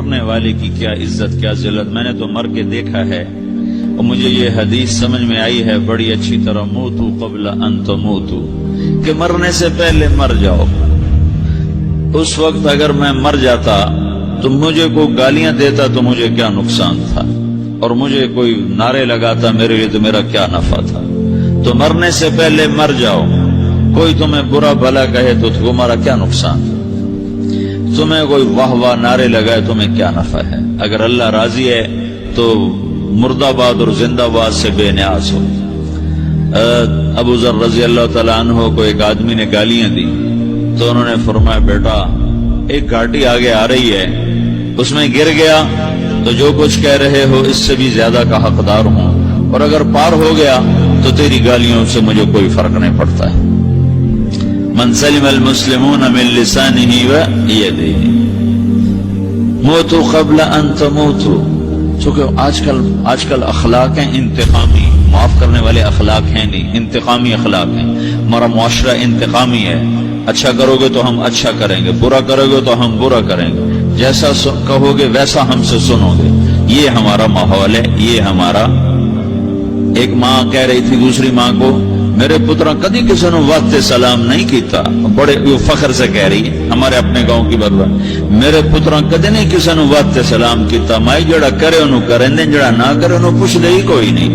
مرنے والے کی کیا عزت کیا ذلت، میں نے تو مر کے دیکھا ہے اور مجھے یہ حدیث سمجھ میں آئی ہے بڑی اچھی طرح، موتو قبل ان تموتو، کہ مرنے سے پہلے مر جاؤ۔ اس وقت اگر میں مر جاتا تو مجھے کوئی گالیاں دیتا تو مجھے کیا نقصان تھا، اور مجھے کوئی نعرے لگاتا میرے لیے تو میرا کیا نفع تھا۔ تو مرنے سے پہلے مر جاؤ، کوئی تمہیں برا بھلا کہے تو تمہارا کیا نقصان تھا، تمہیں کوئی واہ واہ نعرے لگائے تمہیں کیا نفع ہے۔ اگر اللہ راضی ہے تو مردہ باد اور زندہ باد سے بے نیاز ہو۔ ابو ذر رضی اللہ تعالیٰ عنہ کو ایک آدمی نے گالیاں دی تو انہوں نے فرمایا بیٹا ایک گاڑی آگے آ رہی ہے، اس میں گر گیا تو جو کچھ کہہ رہے ہو اس سے بھی زیادہ کا حقدار ہوں، اور اگر پار ہو گیا تو تیری گالیوں سے مجھے کوئی فرق نہیں پڑتا ہے۔ من سلم المسلمون من لسانه ويده موتوا قبل ان تموتوا، چونکہ آج کل اخلاق ہیں انتقامی، معاف کرنے والے اخلاق ہیں نہیں، انتقامی اخلاق ہیں۔ ہمارا معاشرہ انتقامی ہے، اچھا کرو گے تو ہم اچھا کریں گے، برا کرو گے تو ہم برا کریں گے، جیسا کہو گے ویسا ہم سے سنو گے، یہ ہمارا ماحول ہے، یہ ہمارا۔ ایک ماں کہہ رہی تھی دوسری ماں کو، میرے پترا کدی کسی نے واسطے سلام نہیں کیتا، بڑے فخر سے کہہ رہی ہے، ہمارے اپنے گاؤں کی بات، میرے پترا کدی نہیں کسی نے واسطے سلام کیتا، میں جڑا کرے انہوں کریں دیں، جڑا نہ کرے انہوں پوچھ دے ہی کوئی نہیں۔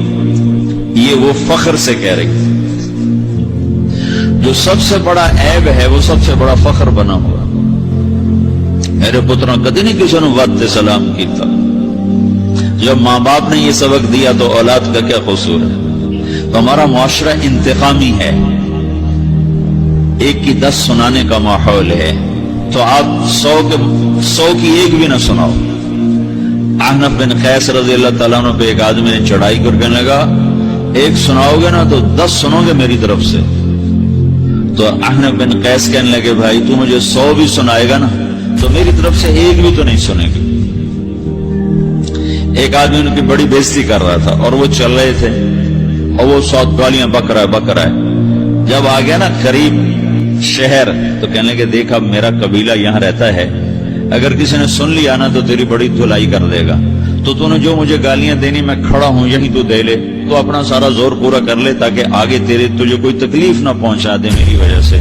یہ وہ فخر سے کہہ رہی، جو سب سے بڑا عیب ہے وہ سب سے بڑا فخر بنا ہوا۔ میرے پترا کدی نہیں کسی نے واسطے سلام کیتا۔ جب ماں باپ نے یہ سبق دیا تو اولاد کا کیا قصور ہے؟ تو ہمارا معاشرہ انتقامی ہے، ایک کی 10 سنانے کا ماحول ہے، تو آپ 100 کی ایک بھی نہ سناؤ۔ احنف بن قیس رضی اللہ تعالیٰ عنہ پہ ایک آدمی نے چڑھائی کر کے لگا، ایک سناؤ گے نا تو 10 سنو گے میری طرف سے۔ تو احنف بن قیس کہنے لگے بھائی تو مجھے 100 بھی سنائے گا نا تو میری طرف سے ایک بھی تو نہیں سنے گی۔ ایک آدمی ان کی بڑی بےزتی کر رہا تھا اور وہ چل رہے تھے اور وہ 100 گالیاں بک رہا ہے۔ جب آ گیا نا قریب شہر تو کہنے لگے دیکھا میرا قبیلہ یہاں رہتا ہے، اگر کسی نے سن لیا نا تو تیری بڑی دھلائی کر دے گا، تو نے جو مجھے گالیاں دینی میں کھڑا ہوں یہیں تو دے لے، تو اپنا سارا زور پورا کر لے تاکہ آگے تجھے کوئی تکلیف نہ پہنچا دے میری وجہ سے۔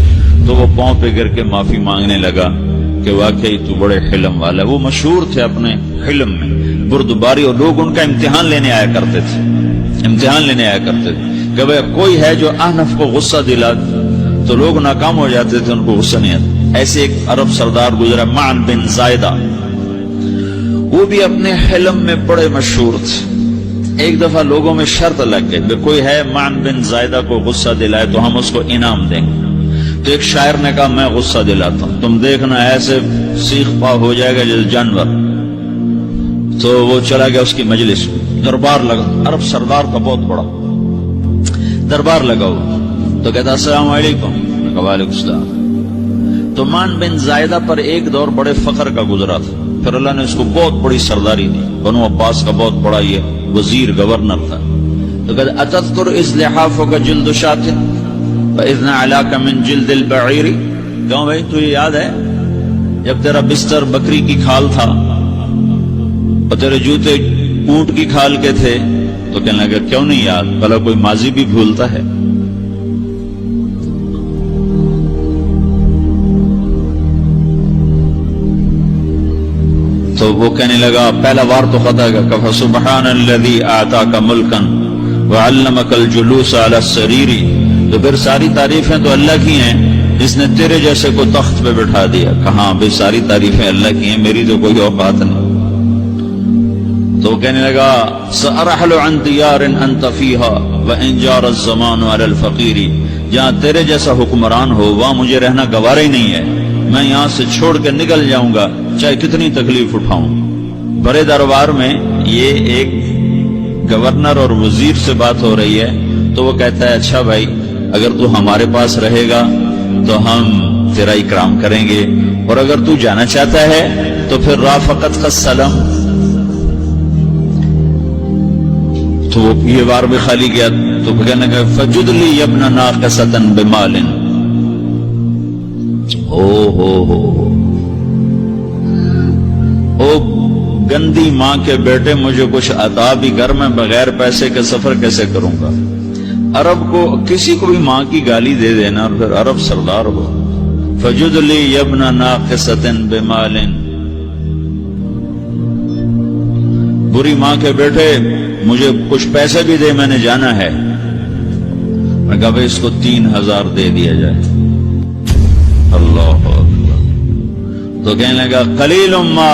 تو وہ پاؤں پہ گر کے معافی مانگنے لگا کہ واقعی تو بڑے حلم والا ہے۔ وہ مشہور تھے اپنے حلم میں، بردباری، اور لوگ ان کا امتحان لینے آیا کرتے تھے، کہ بھئی کوئی ہے جو احنف کو غصہ دلا تو لوگ ناکام ہو جاتے تھے، ان کو غصہ نہیں آتا۔ ایسے ایک عرب سردار گزرا معن بن زائدہ، وہ بھی اپنے حلم میں بڑے مشہور تھے۔ ایک دفعہ لوگوں میں شرط لگ گئی کہ کوئی ہے معن بن زائدہ کو غصہ دلائے تو ہم اس کو انعام دیں گے۔ تو ایک شاعر نے کہا میں غصہ دلاتا ہوں، تم دیکھنا ایسے سیخ پا ہو جائے گا جیسے جانور۔ تو وہ چلا گیا اس کی مجلس، دربار لگا، عرب سردار کا بہت بڑا دربار لگا ہوا، تو کہتا السلام علیکم، کہا وعلیکم السلام۔ تو معن بن زائدہ پر ایک دور بڑے فخر کا گزرا تھا، پھر اللہ نے اس کو بہت بڑی سرداری دی، بنو عباس کا بہت بڑا یہ وزیر گورنر تھا۔ تو کہتا اتذکر اذ لحافک جلد شاۃ فاذ نعلاک من جلد البعیر، کہوں بھائی تو یہ یاد ہے جب تیرا بستر بکری کی کھال تھا اور تیرے جوتے اونٹ کی کھال کے تھے؟ تو کہنے لگا کیوں نہیں یاد، بھلا کوئی ماضی بھی بھولتا ہے؟ تو وہ کہنے لگا پہلا وار تو خطا گا، کہ فسبحان الذی آتاک ملکا وعلمک الجلوس علی السریر، تو پھر ساری تعریفیں تو اللہ کی ہیں جس نے تیرے جیسے کو تخت پہ بٹھا دیا۔ کہاں بھئی ساری تعریفیں اللہ کی ہیں، میری تو کوئی اوقات نہیں۔ تو وہ کہنے لگا سأرحل عن دیار انت فیہا وان جار الزمان علی الفقیر، جہاں تیرے جیسا حکمران ہو وہاں مجھے رہنا گوارا ہی نہیں ہے، میں یہاں سے چھوڑ کے نکل جاؤں گا چاہے کتنی تکلیف اٹھاؤں۔ بڑے دربار میں یہ ایک گورنر اور وزیر سے بات ہو رہی ہے، تو وہ کہتا ہے اچھا بھائی اگر تو ہمارے پاس رہے گا تو ہم تیرا اکرام کریں گے، اور اگر تو جانا چاہتا ہے تو پھر رافقت کا سلام۔ تو وہ یہ بار بھی خالی گیا، تو کہنے لگا فجد لی ابن ناقصۃ بمال، او گندی ماں کے بیٹے مجھے کچھ عطا بھی کر، میں بغیر پیسے کے سفر کیسے کروں گا؟ عرب کو کسی کو بھی ماں کی گالی دے دینا اور پھر عرب سردار ہو. فجد لی یبن ناقصۃ بمال، بری ماں کے بیٹے مجھے کچھ پیسے بھی دے، میں نے جانا ہے. میں کہا بھائی اس کو 3000 دے دیا جائے. اللہ اکبر. تو کہنے لگا قلیل ما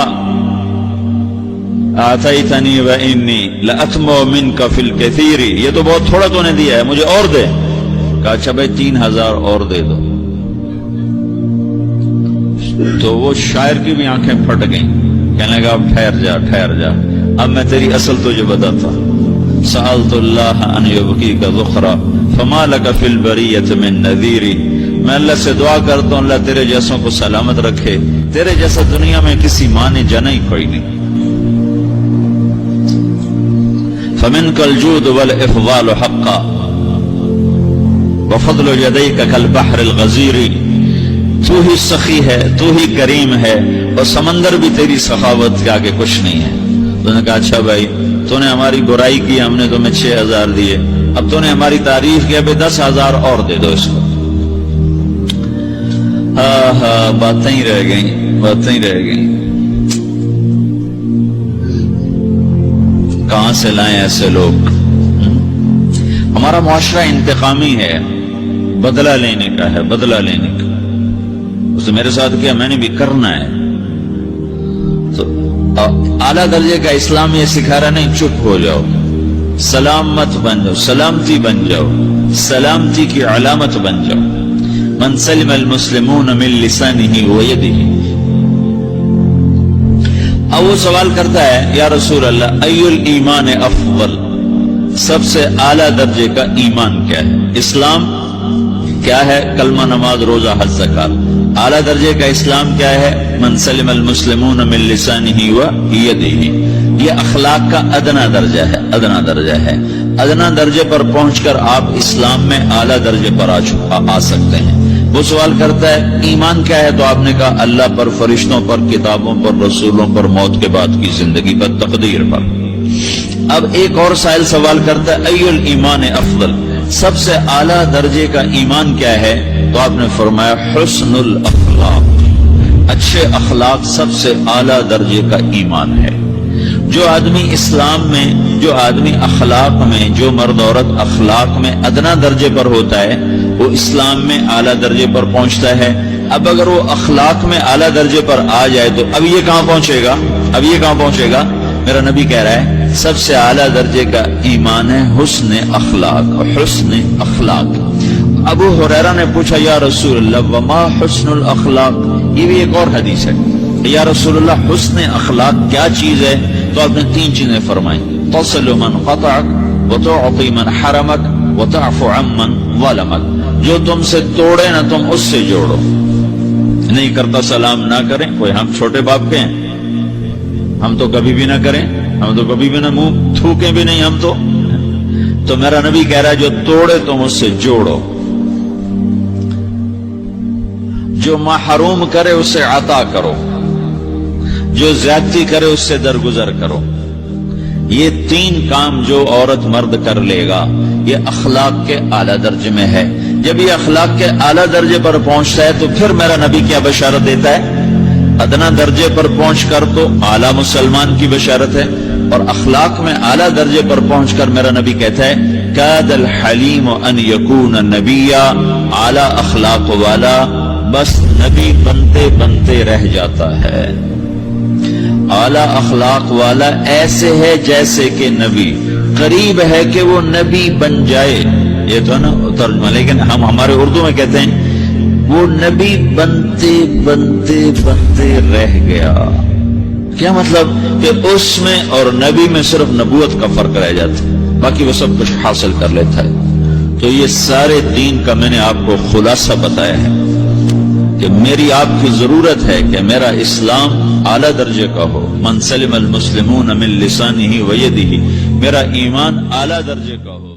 آتیتنی وانی لأطمع منک فی الکثیر، یہ تو بہت تھوڑا تو نے دیا ہے، مجھے اور دے. کہا اچھا بھائی 3000 اور دے دو. تو وہ شاعر کی بھی آنکھیں پھٹ گئیں. کہنے لگا اب ٹھہر جا اب میں تیری اصل تجھے بتاتا. سألت اللہ ان یبقیک ذخرا فما لک فی البریۃ من نذیر، میں اللہ سے دعا کرتا ہوں اللہ تیرے جیسوں کو سلامت رکھے، تیرے جیسا دنیا میں کسی ماں نے جنا ہی کوئی نہیں. فمنک الجود والافضال حقا وفضل یدیک کالبحر الغزیر، تو ہی سخی ہے، تو ہی کریم ہے، اور سمندر بھی تیری سخاوت کے آگے کچھ نہیں ہے. تو نے کہا اچھا بھائی تو نے ہماری برائی کی، ہم نے تمہیں 6000 دیے، اب تو نے ہماری تعریف کی، اب 10,000 اور دے دو اس کو. باتیں ہی رہ گئیں. کہاں سے لائیں ایسے لوگ؟ ہمارا معاشرہ انتقامی ہے، بدلہ لینے کا ہے، بدلہ لینے کا. اس نے میرے ساتھ کیا، میں نے بھی کرنا ہے. تو اعلیٰ درجے کا اسلام یہ سکھا رہا نہیں چپ ہو جاؤ، سلام مت بن جاؤ، سلامتی بن جاؤ، سلامتی کی علامت بن جاؤ. من سلم المسلمون من لسانه ويده. اب وہ سوال کرتا ہے یا رسول اللہ ای الایمان افضل، سب سے اعلیٰ درجے کا ایمان کیا ہے؟ اسلام کیا ہے؟ کلمہ، نماز، روزہ، حج، زکات. اعلیٰ درجے کا اسلام کیا ہے؟ من سلم المسلمون من لسانه ويده. یہ اخلاق کا ادنا درجہ ہے، ادنا درجہ ہے. ادنا درجے پر پہنچ کر آپ اسلام میں اعلیٰ درجے پر آ سکتے ہیں. وہ سوال کرتا ہے ایمان کیا ہے؟ تو آپ نے کہا اللہ پر، فرشتوں پر، کتابوں پر، رسولوں پر، موت کے بعد کی زندگی پر، تقدیر پر. اب ایک اور سائل سوال کرتا ہے ای الایمان افضل، سب سے اعلیٰ درجے کا ایمان کیا ہے؟ تو آپ نے فرمایا حسن الاخلاق، اچھے اخلاق سب سے اعلیٰ درجے کا ایمان ہے. جو آدمی اسلام میں، جو آدمی اخلاق میں، جو مرد عورت اخلاق میں ادنا درجے پر ہوتا ہے وہ اسلام میں اعلیٰ درجے پر پہنچتا ہے. اب اگر وہ اخلاق میں اعلیٰ درجے پر آ جائے تو اب یہ کہاں پہنچے گا؟ میرا نبی کہہ رہا ہے سب سے اعلیٰ درجے کا ایمان ہے حسن اخلاق، حسن اخلاق. ابو ہریرہ نے پوچھا یا رسول اللہ وما حسن الاخلاق، یہ بھی ایک اور حدیث ہے. یا رسول اللہ حسن اخلاق کیا چیز ہے؟ تو آپ نے 3 چیزیں فرمائیں، تصل من قطعک وتعطی من حرمک وتعفو عمن ظلمک. جو تم سے توڑے نہ تم اس سے جوڑو. نہیں کرتا سلام نہ کریں. کوئی ہم چھوٹے باپ کے ہیں، ہم تو کبھی بھی نہ کریں، ہم تو کبھی بھی نہ منہ تھوکیں بھی نہیں. ہم تو میرا نبی کہہ رہا ہے جو توڑے تم اس سے جوڑو، جو محروم کرے اس سے عطا کرو، جو زیادتی کرے اس سے درگزر کرو. یہ 3 کام جو عورت مرد کر لے گا یہ اخلاق کے اعلیٰ درجے میں ہے. جب یہ اخلاق کے اعلیٰ درجے پر پہنچتا ہے تو پھر میرا نبی کیا بشارت دیتا ہے؟ ادنا درجے پر پہنچ کر تو اعلیٰ مسلمان کی بشارت ہے، اور اخلاق میں اعلیٰ درجے پر پہنچ کر میرا نبی کہتا ہے کاد الحلیم ان یکون نبیا، اعلیٰ اخلاق والا بس نبی بنتے بنتے رہ جاتا ہے. اعلیٰ اخلاق والا ایسے ہے جیسے کہ نبی، قریب ہے کہ وہ نبی بن جائے. یہ تو نا ترجمہ، لیکن ہم ہمارے اردو میں کہتے ہیں وہ نبی بنتے بنتے بنتے رہ گیا. کیا مطلب؟ کہ اس میں اور نبی میں صرف نبوت کا فرق رہ جاتا ہے، باقی وہ سب کچھ حاصل کر لیتا ہے. تو یہ سارے دین کا میں نے آپ کو خلاصہ بتایا ہے کہ میری آپ کی ضرورت ہے کہ میرا اسلام اعلیٰ درجے کا ہو. من سلم المسلمون من لسانه ویدہ، میرا ایمان اعلیٰ درجے کا ہو.